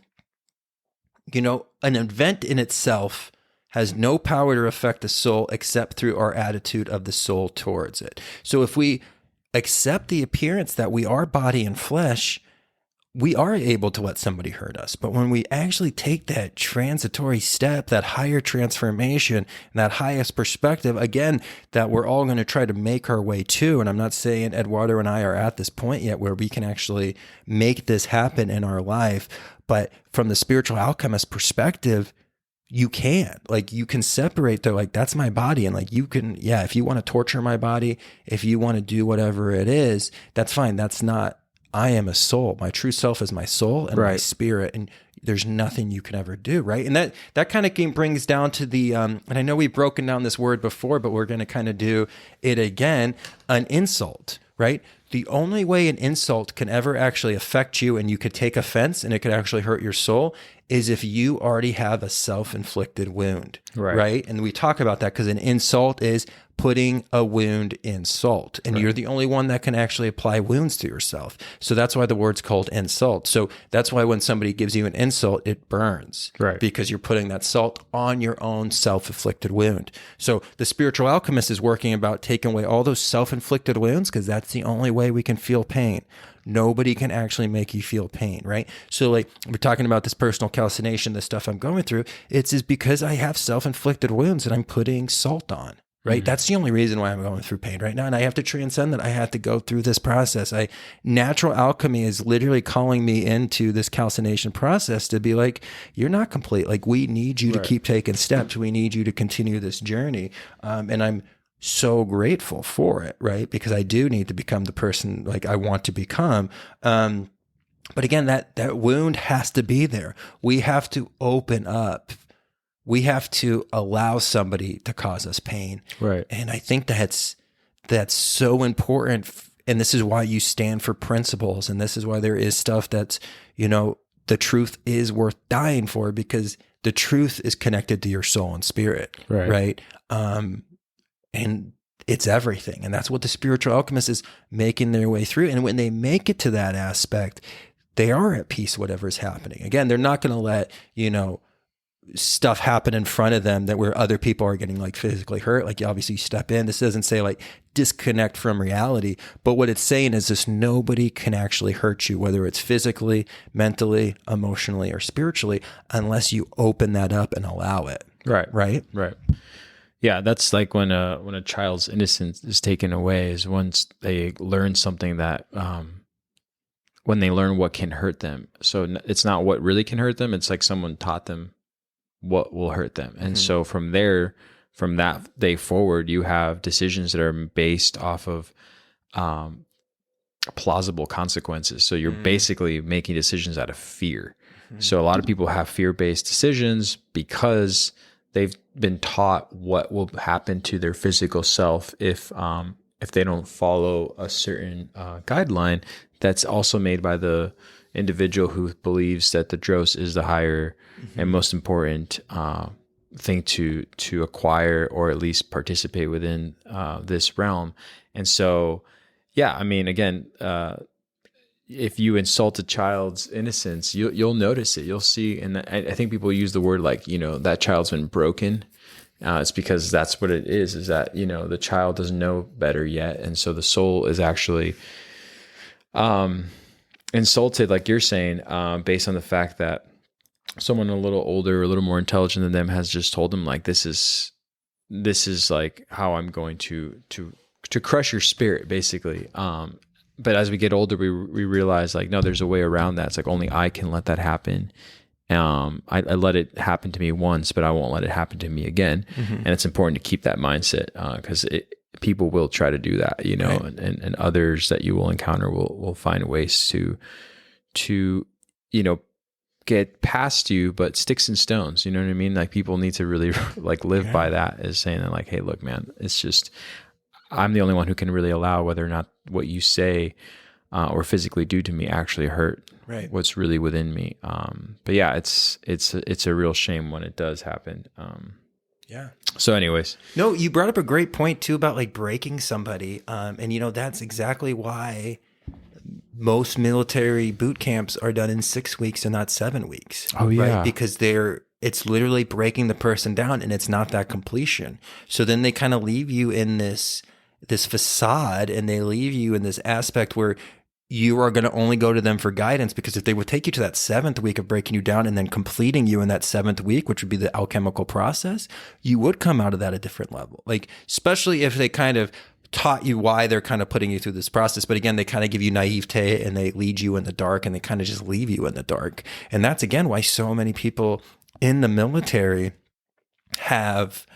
event in itself has no power to affect the soul except through our attitude of the soul towards it. So if we accept the appearance that we are body and flesh, we are able to let somebody hurt us. But when we actually take that transitory step, that higher transformation, and that highest perspective, again, that we're all going to try to make our way to, and I'm not saying Eduardo and I are at this point yet where we can actually make this happen in our life, but from the spiritual alchemist perspective, you can separate. They're like, that's my body. And like, you can, if you want to torture my body, if you want to do whatever it is, that's fine. That's not, I am a soul. My true self is my soul and my spirit, and there's nothing you can ever do, right? And that kind of brings down to the, and I know we've broken down this word before, but we're going to kind of do it again, an insult, right? The only way an insult can ever actually affect you and you could take offense and it could actually hurt your soul is if you already have a self-inflicted wound, right? And we talk about that because an insult is putting a wound in salt. And you're the only one that can actually apply wounds to yourself. So that's why the word's called insult. So that's why when somebody gives you an insult, it burns, because you're putting that salt on your own self-inflicted wound. So the spiritual alchemist is working about taking away all those self-inflicted wounds because that's the only way we can feel pain. Nobody can actually make you feel pain, right? So like we're talking about this personal calcination, the stuff I'm going through, it's is because I have self-inflicted wounds and I'm putting salt on. Right. That's the only reason why I'm going through pain right now. And I have to transcend that. I have to go through this process. Natural alchemy is literally calling me into this calcination process to be like, you're not complete. Like, we need you to keep taking steps. We need you to continue this journey. And I'm so grateful for it, right? Because I do need to become the person like I want to become. But again, that wound has to be there. We have to open up. We have to allow somebody to cause us pain. Right. And I think that's so important. And this is why you stand for principles. And this is why there is stuff that's, the truth is worth dying for, because the truth is connected to your soul and spirit. Right. And it's everything. And that's what the spiritual alchemist is making their way through. And when they make it to that aspect, they are at peace, whatever's happening. Again, they're not going to let, stuff happen in front of them that where other people are getting like physically hurt. Like, obviously you step in, this doesn't say like disconnect from reality, but what it's saying is this: nobody can actually hurt you, whether it's physically, mentally, emotionally, or spiritually, unless you open that up and allow it. Right. Yeah. That's like when a child's innocence is taken away, is once they learn something that, when they learn what can hurt them. So it's not what really can hurt them. It's like someone taught them what will hurt them. And so from that day forward, you have decisions that are based off of plausible consequences. So you're basically making decisions out of fear. So a lot of people have fear-based decisions because they've been taught what will happen to their physical self if they don't follow a certain guideline that's also made by the individual who believes that the dross is the higher and most important thing to acquire, or at least participate within this realm. And so, I mean, again, if you insult a child's innocence, you'll notice it. You'll see, and I think people use the word like, that child's been broken. It's because that's what it is that, the child doesn't know better yet. And so the soul is actually insulted, like you're saying, based on the fact that someone a little older, a little more intelligent than them has just told them like, this is like how I'm going to crush your spirit, basically. but as we get older, we realize like, no, there's a way around that. It's like only I can let that happen. I let it happen to me once, but I won't let it happen to me again. And it's important to keep that mindset because people will try to do that, you know, right. and others that you will encounter will find ways to, you know, get past you, but sticks and stones, you know what I mean? Like people need to really like live by that, as saying that like, hey, look, man, it's just, I'm the only one who can really allow whether or not what you say or physically do to me actually hurt what's really within me. But yeah, it's a real shame when it does happen. Yeah. So anyways. No, you brought up a great point too about like breaking somebody. And you know, that's exactly why most military boot camps are done in 6 weeks and not 7 weeks. Oh yeah. Right? Because it's literally breaking the person down and it's not that completion. So then they kind of leave you in this facade, and they leave you in this aspect where you are going to only go to them for guidance, because if they would take you to that 7th week of breaking you down and then completing you in that 7th week, which would be the alchemical process, you would come out of that a different level. Like, especially if they kind of taught you why they're kind of putting you through this process. But again, they kind of give you naivete and they lead you in the dark, and they kind of just leave you in the dark. And that's again why so many people in the military have,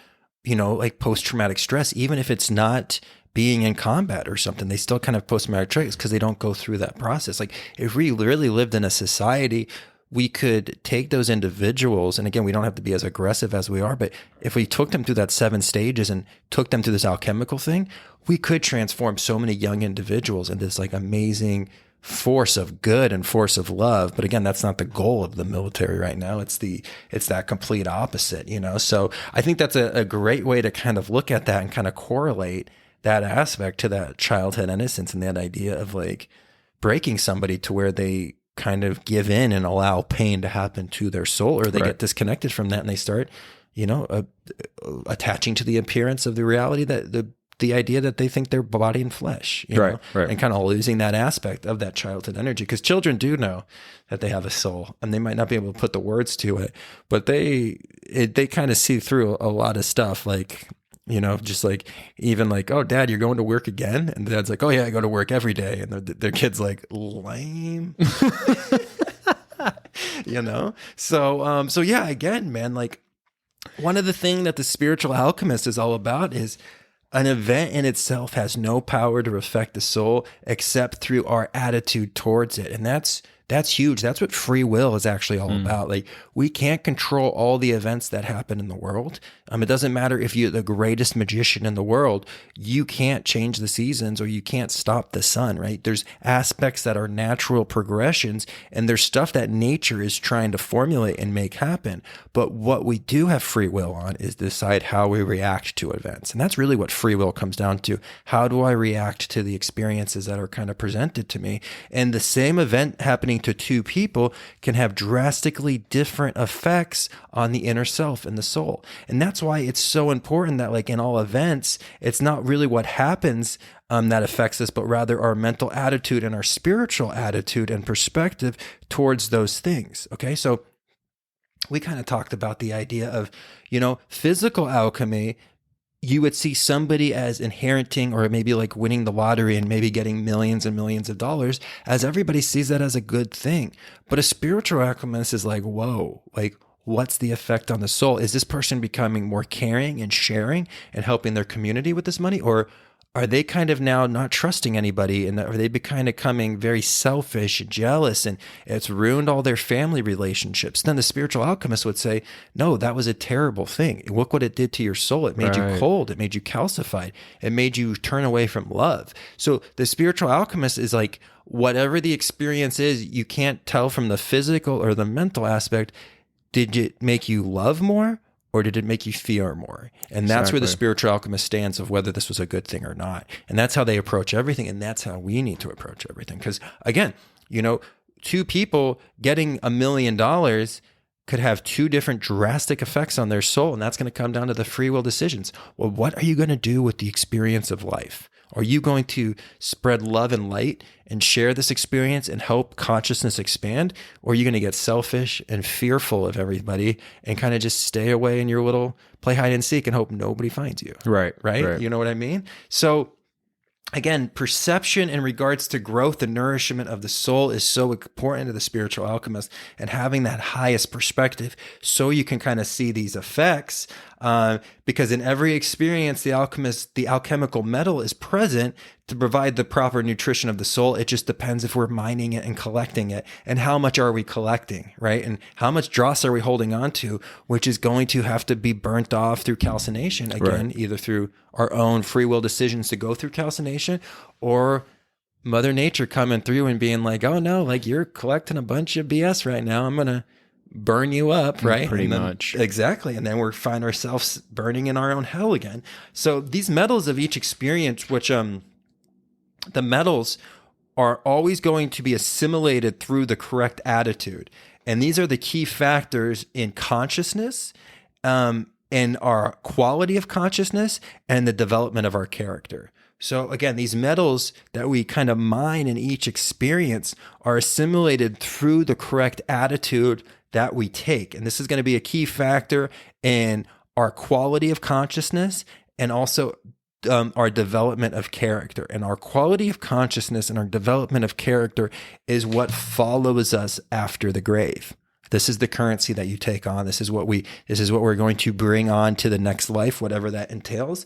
you know, like post-traumatic stress, even if it's not being in combat or something, they still kind of post-traumatic stress because they don't go through that process. Like if we really lived in a society, we could take those individuals, and again, we don't have to be as aggressive as we are, but if we took them through that 7 stages and took them through this alchemical thing, we could transform so many young individuals into this like amazing force of good and force of love. But again, that's not the goal of the military right now. It's that complete opposite, you know? So I think that's a great way to kind of look at that and kind of correlate that aspect to that childhood innocence and that idea of like breaking somebody to where they kind of give in and allow pain to happen to their soul, or they get disconnected from that and they start, you know, attaching to the appearance of the reality that the idea that they think they're body and flesh, you know, and kind of losing that aspect of that childhood energy. Because children do know that they have a soul, and they might not be able to put the words to it, but they kind of see through a lot of stuff, like, you know, just like, even like, oh, Dad, you're going to work again? And Dad's like, oh yeah, I go to work every day. And their kid's like, lame. You know? So yeah, again, man, like one of the things that the Spiritual Alchemist is all about is an event in itself has no power to affect the soul except through our attitude towards it. And that's huge. That's what free will is actually all about. Like, we can't control all the events that happen in the world. It doesn't matter if you're the greatest magician in the world, you can't change the seasons or you can't stop the sun, right? There's aspects that are natural progressions, and there's stuff that nature is trying to formulate and make happen. But what we do have free will on is decide how we react to events. And that's really what free will comes down to. How do I react to the experiences that are kind of presented to me? And the same event happening to 2 people can have drastically different effects on the inner self and the soul. And that's why it's so important that, like, in all events, it's not really what happens that affects us, but rather our mental attitude and our spiritual attitude and perspective towards those things. Okay, so we kind of talked about the idea of, you know, physical alchemy. You would see somebody as inheriting, or maybe like winning the lottery and maybe getting millions and millions of dollars, as everybody sees that as a good thing. But a spiritual alchemist is like, whoa, like, what's the effect on the soul? Is this person becoming more caring and sharing and helping their community with this money? Or are they kind of now not trusting anybody, and are they kind of becoming very selfish and jealous, and it's ruined all their family relationships? Then the spiritual alchemist would say, no, that was a terrible thing. Look what it did to your soul. It made you cold. It made you calcified. It made you turn away from love. So the spiritual alchemist is like, whatever the experience is, you can't tell from the physical or the mental aspect. Did it make you love more, or did it make you fear more? And that's where the spiritual alchemist stands, of whether this was a good thing or not. And that's how they approach everything. And that's how we need to approach everything. Because again, you know, 2 people getting $1 million could have 2 different drastic effects on their soul. And that's going to come down to the free will decisions. Well, what are you going to do with the experience of life? Are you going to spread love and light and share this experience and help consciousness expand? Or are you going to get selfish and fearful of everybody and kind of just stay away in your little play hide and seek and hope nobody finds you? Right. You know what I mean? So again, perception in regards to growth and nourishment of the soul is so important to the spiritual alchemist, and having that highest perspective so you can kind of see these effects. Because in every experience, the alchemical metal is present to provide the proper nutrition of the soul. It just depends if we're mining it and collecting it, and how much are we collecting, right? And how much dross are we holding on to, which is going to have to be burnt off through calcination, again, right, either through our own free will decisions to go through calcination, or Mother Nature coming through and being like, oh no, like you're collecting a bunch of BS right now. I'm going to burn you up, right? Pretty much. Exactly. And then we find ourselves burning in our own hell again. So these metals of each experience, which the metals are always going to be assimilated through the correct attitude. And these are the key factors in consciousness, in our quality of consciousness, and the development of our character. So again, these metals that we kind of mine in each experience are assimilated through the correct attitude that we take. And this is going to be a key factor in our quality of consciousness, and also our development of character. And our quality of consciousness and our development of character is what follows us after the grave. This is the currency that you take on. This is what we're going to bring on to the next life, whatever that entails.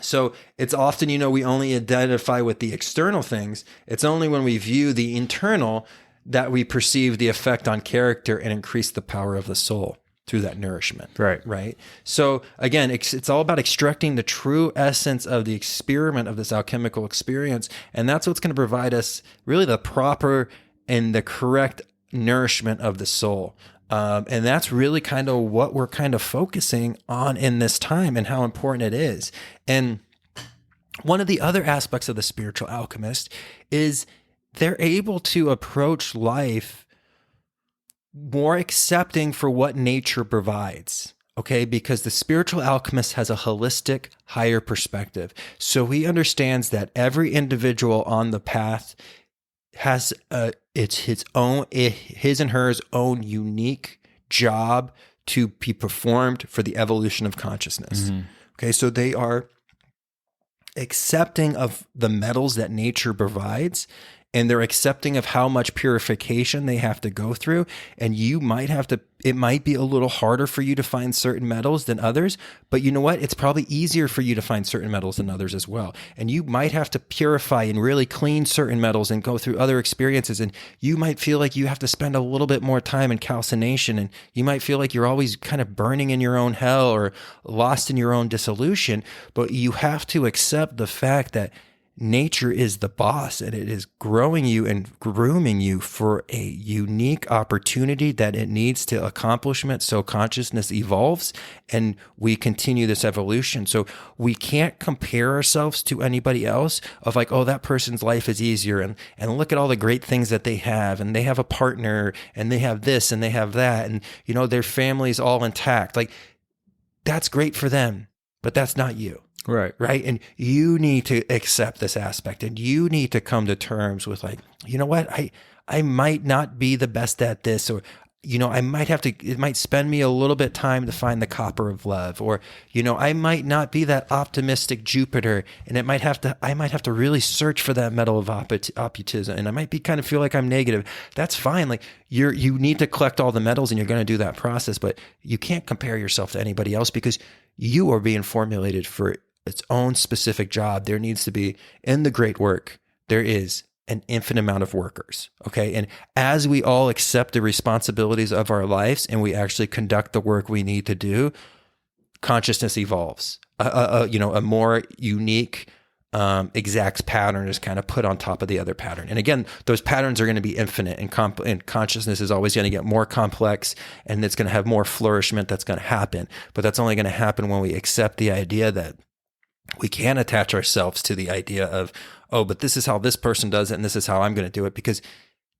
So it's often, we only identify with the external things. It's only when we view the internal that we perceive the effect on character and increase the power of the soul through that nourishment. Right. So again, it's all about extracting the true essence of the experiment of this alchemical experience. And that's what's going to provide us really the proper and the correct nourishment of the soul. And that's really kind of what we're kind of focusing on in this time, and how important it is. And one of the other aspects of the spiritual alchemist is they're able to approach life more accepting for what nature provides. Okay, because the spiritual alchemist has a holistic, higher perspective. So he understands that every individual on the path has it's his and hers own unique job to be performed for the evolution of consciousness. Mm-hmm. Okay, so they are accepting of the metals that nature provides, and they're accepting of how much purification they have to go through. And it might be a little harder for you to find certain metals than others, but you know what? It's probably easier for you to find certain metals than others as well. And you might have to purify and really clean certain metals and go through other experiences. And you might feel like you have to spend a little bit more time in calcination. And you might feel like you're always kind of burning in your own hell or lost in your own dissolution. But you have to accept the fact that nature is the boss, and it is growing you and grooming you for a unique opportunity that it needs to accomplishment. So consciousness evolves and we continue this evolution. So we can't compare ourselves to anybody else of like, oh, that person's life is easier, and look at all the great things that they have, and they have a partner, and they have this and they have that, and their family's all intact. Like, that's great for them, but that's not you. Right. And you need to accept this aspect, and you need to come to terms with like, you know what? I might not be the best at this, or, I might have to, it might spend me a little bit time to find the copper of love, or, I might not be that optimistic Jupiter, and I might have to really search for that metal of optimism, and I might be kind of feel like I'm negative. That's fine. Like you need to collect all the metals, and you're going to do that process, but you can't compare yourself to anybody else, because you are being formulated for its own specific job. There needs to be, in the great work, there is an infinite amount of workers. Okay. And as we all accept the responsibilities of our lives and we actually conduct the work we need to do, consciousness evolves. A more unique, exact pattern is kind of put on top of the other pattern. And again, those patterns are going to be infinite, and consciousness is always going to get more complex, and it's going to have more flourishment that's going to happen. But that's only going to happen when we accept the idea that we can't attach ourselves to the idea of, oh, but this is how this person does it, and this is how I'm going to do it, because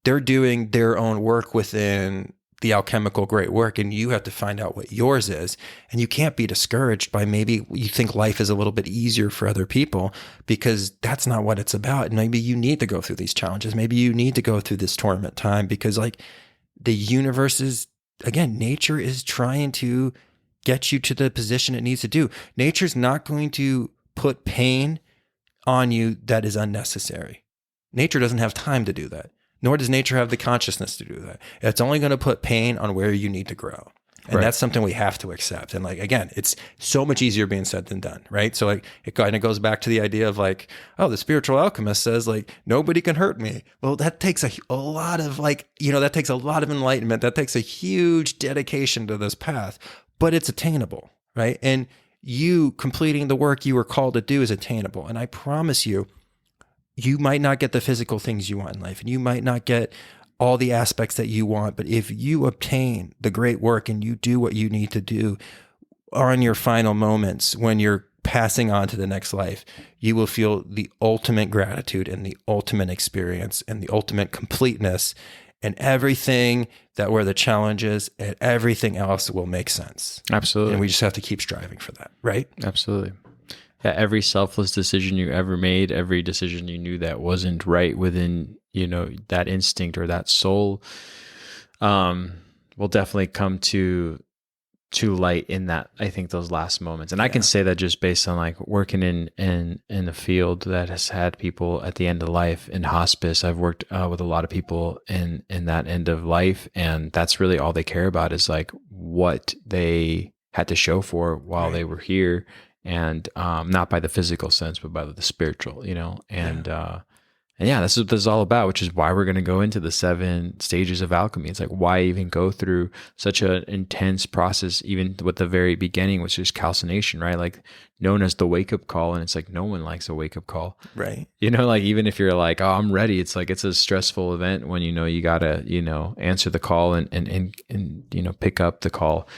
they're doing their own work within the alchemical great work, and you have to find out what yours is. And you can't be discouraged by maybe you think life is a little bit easier for other people, because that's not what it's about. And maybe you need to go through these challenges. Maybe you need to go through this torment time, because like the universe is, again, nature is trying to get you to the position it needs to do. Nature's not going to put pain on you that is unnecessary. Nature doesn't have time to do that, nor does nature have the consciousness to do that. It's only going to put pain on where you need to grow. And that's something we have to accept. And like, again, it's so much easier being said than done, right? So like, it kind of goes back to the idea of like, oh, the spiritual alchemist says like, nobody can hurt me. Well, that takes a lot of like, that takes a lot of enlightenment. That takes a huge dedication to this path, but it's attainable, right? And you completing the work you were called to do is attainable. And I promise you, you might not get the physical things you want in life, and you might not get all the aspects that you want. But if you obtain the great work and you do what you need to do on your final moments, when you're passing on to the next life, you will feel the ultimate gratitude and the ultimate experience and the ultimate completeness, and everything that were the challenges and everything else will make sense. Absolutely. And we just have to keep striving for that, right? Absolutely. Yeah, every selfless decision you ever made, every decision you knew that wasn't right within, that instinct or that soul, will definitely come to light in that, I think, those last moments. And I can say that just based on like working in a field that has had people at the end of life in hospice. I've worked with a lot of people in that end of life, and that's really all they care about is like what they had to show for while they were here. And not by the physical sense, but by the spiritual, and that's what this is all about, which is why we're going to go into the 7 stages of alchemy. It's like, why even go through such an intense process, even with the very beginning, which is calcination, right? Like known as the wake-up call. And it's like, no one likes a wake-up call, right? Like even if you're like, oh, I'm ready, it's like, it's a stressful event when, you gotta, answer the call and pick up the call.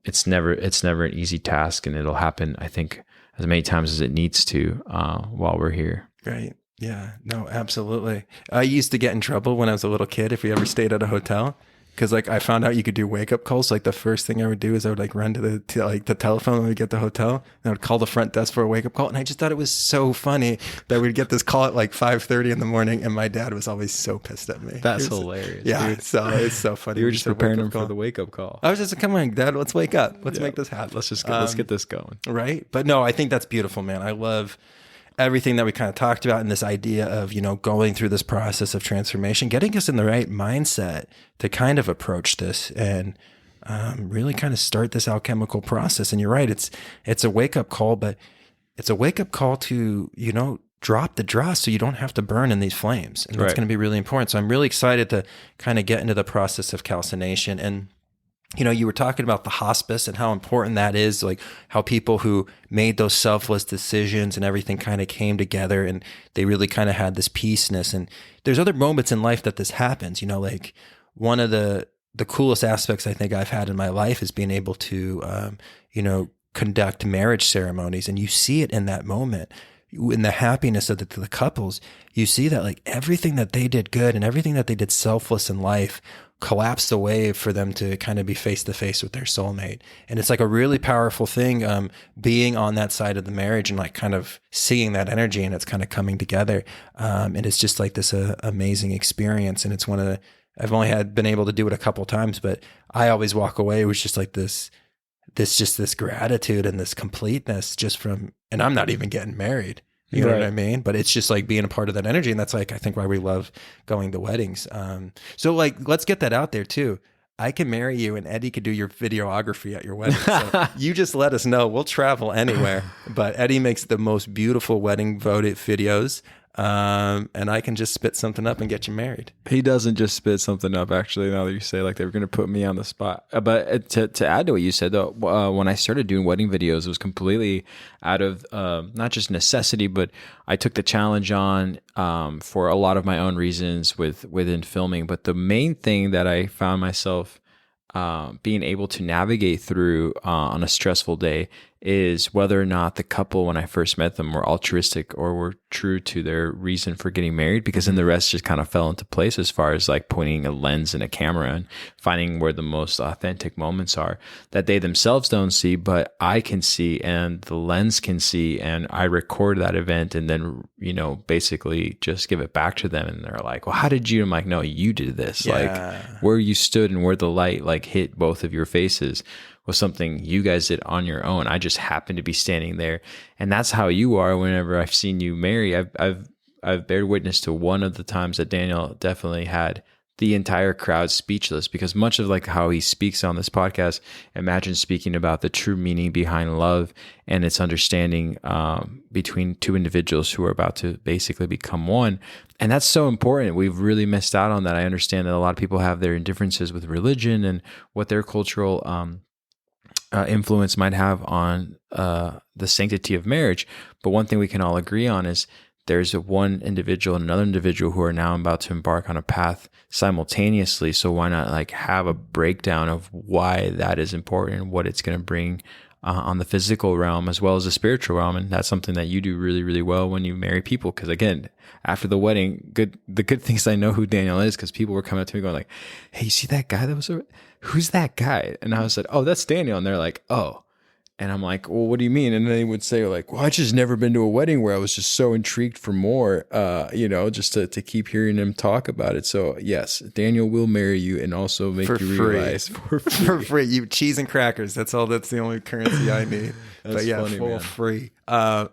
It's never an easy task, and it'll happen, I think, as many times as it needs to, while we're here. Right. Yeah, no, absolutely. I used to get in trouble when I was a little kid if we ever stayed at a hotel, because like I found out you could do wake up calls. Like the first thing I would do is I would like run to the telephone when we get to the hotel, and I would call the front desk for a wake up call. And I just thought it was so funny that we'd get this call at like 5:30 in the morning, and my dad was always so pissed at me. That's hilarious. Yeah, dude. so it's so funny. You were just preparing him for the wake up call. I was just, come on, Dad, let's wake up. Let's make this happen. Let's get this going. Right. But no, I think that's beautiful, man. I love everything that we kind of talked about in this idea of, going through this process of transformation, getting us in the right mindset to kind of approach this and really kind of start this alchemical process. And you're right, it's a wake-up call, but it's a wake-up call to, drop the dross so you don't have to burn in these flames. And that's going to be really important. So I'm really excited to kind of get into the process of calcination. And you were talking about the hospice and how important that is, like how people who made those selfless decisions and everything kind of came together and they really kind of had this peaceness. And there's other moments in life that this happens, like one of the coolest aspects I think I've had in my life is being able to, conduct marriage ceremonies. And you see it in that moment, in the happiness of the couples. You see that like everything that they did good and everything that they did selfless in life collapsed away for them to kind of be face to face with their soulmate. And it's like a really powerful thing, being on that side of the marriage and like kind of seeing that energy and it's kind of coming together. And it's just like this amazing experience. And it's I've only been able to do it a couple times, but I always walk away. It was just like this gratitude and this completeness just from, and I'm not even getting married. You know what I mean? But it's just like being a part of that energy. And that's like, I think why we love going to weddings. So like, let's get that out there too. I can marry you and Eddie could do your videography at your wedding. So you just let us know. We'll travel anywhere. But Eddie makes the most beautiful wedding videos. And I can just spit something up and get you married. He doesn't just spit something up, actually, now that you say like they were going to put me on the spot. But to add to what you said, though, when I started doing wedding videos, it was completely out of not just necessity, but I took the challenge on for a lot of my own reasons within filming. But the main thing that I found myself being able to navigate through on a stressful day is whether or not the couple, when I first met them, were altruistic or were true to their reason for getting married, because then the rest just kind of fell into place as far as like pointing a lens and a camera and finding where the most authentic moments are that they themselves don't see, but I can see and the lens can see, and I record that event and then, basically just give it back to them. And they're like, well, how did you? I'm like, no, you did this. Yeah. Like where you stood and where the light like hit both of your faces was something you guys did on your own. I just happened to be standing there, and that's how you are. Whenever I've seen you marry, I've bared witness to one of the times that Daniel definitely had the entire crowd speechless, because much of like how he speaks on this podcast, imagine speaking about the true meaning behind love and its understanding between two individuals who are about to basically become one. And that's so important. We've really missed out on that. I understand that a lot of people have their differences with religion and what their cultural influence might have on the sanctity of marriage. But one thing we can all agree on is there's one individual and another individual who are now about to embark on a path simultaneously. So why not like have a breakdown of why that is important and what it's going to bring on the physical realm as well as the spiritual realm. And that's something that you do really, really well when you marry people. Because again, after the wedding, the good things I know who Daniel is, because people were coming up to me going like, hey, you see that guy that was over? Who's that guy? And I said, oh, that's Daniel. And they're like, oh. And I'm like, well, what do you mean? And they would say like, well, I just never been to a wedding where I was just so intrigued for more, just to keep hearing him talk about it. So yes, Daniel will marry you and also make for you free. realize for free. You cheese and crackers. That's the only currency I need. But yeah, funny, full man. free.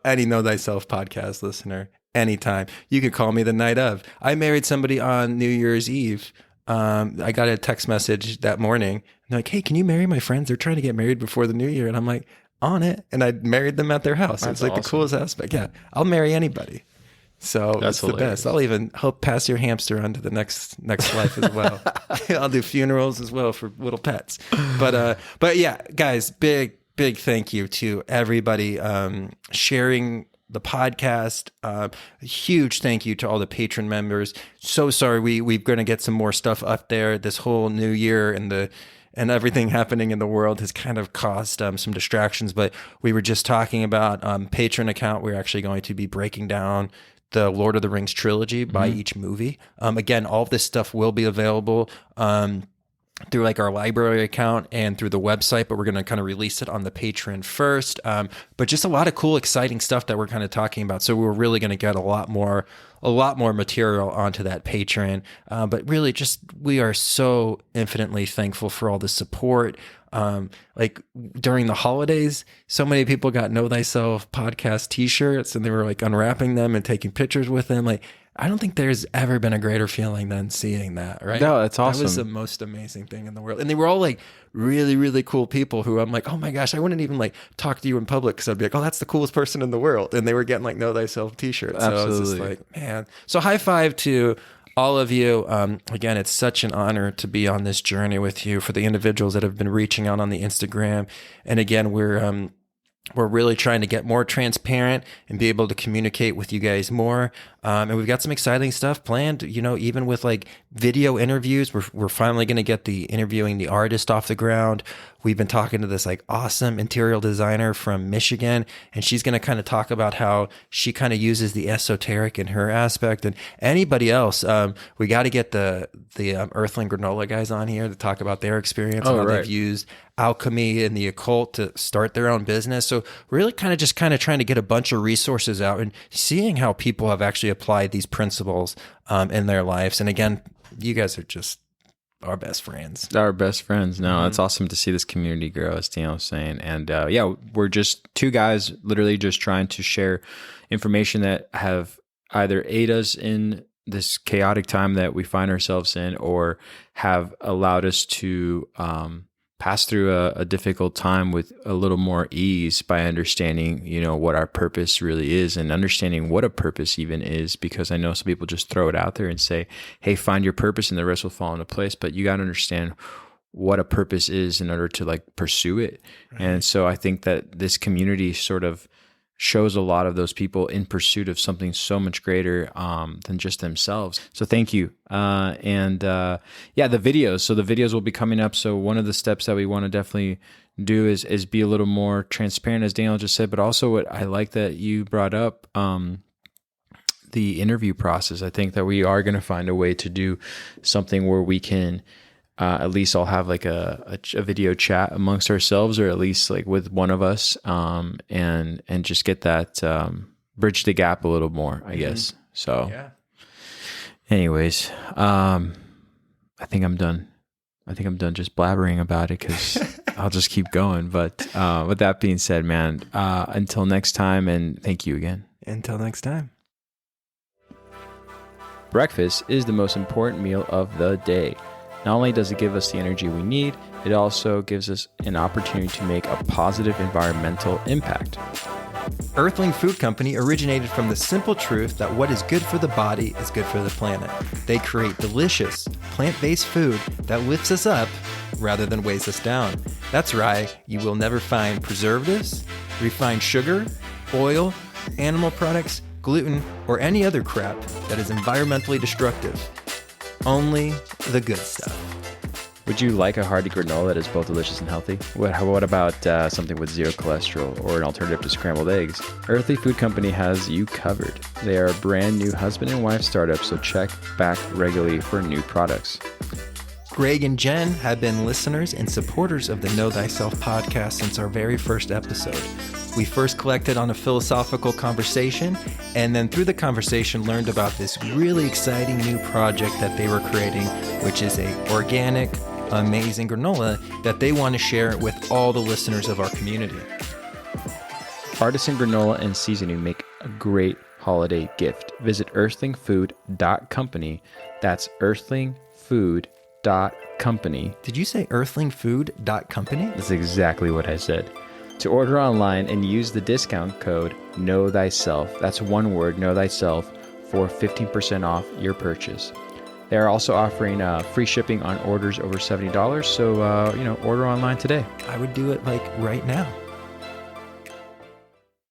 Any Know Thyself podcast listener, anytime. You could call me the night of. I married somebody on New Year's Eve. I got a text message that morning. They're like, hey, can you marry my friends? They're trying to get married before the new year. And I'm like, on it. And I married them at their house. That's it's like awesome. the coolest aspect. Yeah. I'll marry anybody. So That's it's the hilarious. best. I'll even help pass your hamster on to the next life as well. I'll do funerals as well for little pets. But yeah, guys, big thank you to everybody sharing the podcast. A huge thank you to all the patron members. So sorry, we're going to get some more stuff up there. This whole new year and everything happening in the world has kind of caused some distractions. But we were just talking about Patreon account. We're actually going to be breaking down the Lord of the Rings trilogy by each movie. Again, all of this stuff will be available through like our library account and through the website, but we're going to kind of release it on the Patreon first. But just a lot of cool, exciting stuff that we're kind of talking about. So we're really going to get a lot more material onto that Patreon. But really just, we are so infinitely thankful for all the support. Like during the holidays, so many people got Know Thyself podcast t-shirts and they were like unwrapping them and taking pictures with them. Like, I don't think there's ever been a greater feeling than seeing that, right? No, that's awesome. That was the most amazing thing in the world. And they were all like really, really cool people who I'm like, oh my gosh, I wouldn't even like talk to you in public because I'd be like, oh, that's the coolest person in the world. And they were getting like Know Thyself t-shirts. So Absolutely. I was just like, man. So high five to all of you. Again, it's such an honor to be on this journey with you. For the individuals that have been reaching out on the Instagram. And again, we're really trying to get more transparent and be able to communicate with you guys more. And we've got some exciting stuff planned, even with like video interviews. We're finally going to get the interviewing the artist off the ground. We've been talking to this like awesome interior designer from Michigan, and she's going to kind of talk about how she kind of uses the esoteric in her aspect. And anybody else, we got to get the Earthling Granola guys on here to talk about their experience and how they've used alchemy and the occult to start their own business. So we're really kind of trying to get a bunch of resources out and seeing how people have actually applied these principles in their lives. And again, you guys are just our best friends. Our best friends. No, it's awesome to see this community grow, as Daniel was saying. And we're just two guys literally just trying to share information that have either aided us in this chaotic time that we find ourselves in, or have allowed us to pass through a difficult time with a little more ease by understanding, what our purpose really is, and understanding what a purpose even is. Because I know some people just throw it out there and say, hey, find your purpose and the rest will fall into place. But you got to understand what a purpose is in order to like pursue it. Right. And so I think that this community sort of shows a lot of those people in pursuit of something so much greater than just themselves. So thank you. The videos. So the videos will be coming up. So one of the steps that we want to definitely do is be a little more transparent, as Daniel just said, but also what I like that you brought up, the interview process. I think that we are going to find a way to do something where we can at least all have like a video chat amongst ourselves, or at least like with one of us, and just get that bridge the gap a little more, I guess. So anyways, I think I'm done just blabbering about it, because I'll just keep going. But with that being said, man, until next time, and thank you again. Until next time. Breakfast is the most important meal of the day. Not only does it give us the energy we need, it also gives us an opportunity to make a positive environmental impact. Earthling Food Company originated from the simple truth that what is good for the body is good for the planet. They create delicious, plant-based food that lifts us up rather than weighs us down. That's right, you will never find preservatives, refined sugar, oil, animal products, gluten, or any other crap that is environmentally destructive. Only the good stuff. Would you like a hearty granola that is both delicious and healthy? What about something with zero cholesterol or an alternative to scrambled eggs? Earthly Food Company has you covered. They are a brand new husband and wife startup, so check back regularly for new products. Greg and Jen have been listeners and supporters of the Know Thyself podcast since our very first episode. We first collected on a philosophical conversation, and then through the conversation learned about this really exciting new project that they were creating, which is a organic, amazing granola that they want to share with all the listeners of our community. Artisan granola and seasoning make a great holiday gift. Visit earthlingfood.company. That's earthlingfood.company. Did you say earthlingfood.company? That's exactly what I said. To order online and use the discount code Know Thyself. That's one word, Know Thyself, for 15% off your purchase. They are also offering free shipping on orders over $70. So, order online today. I would do it like right now.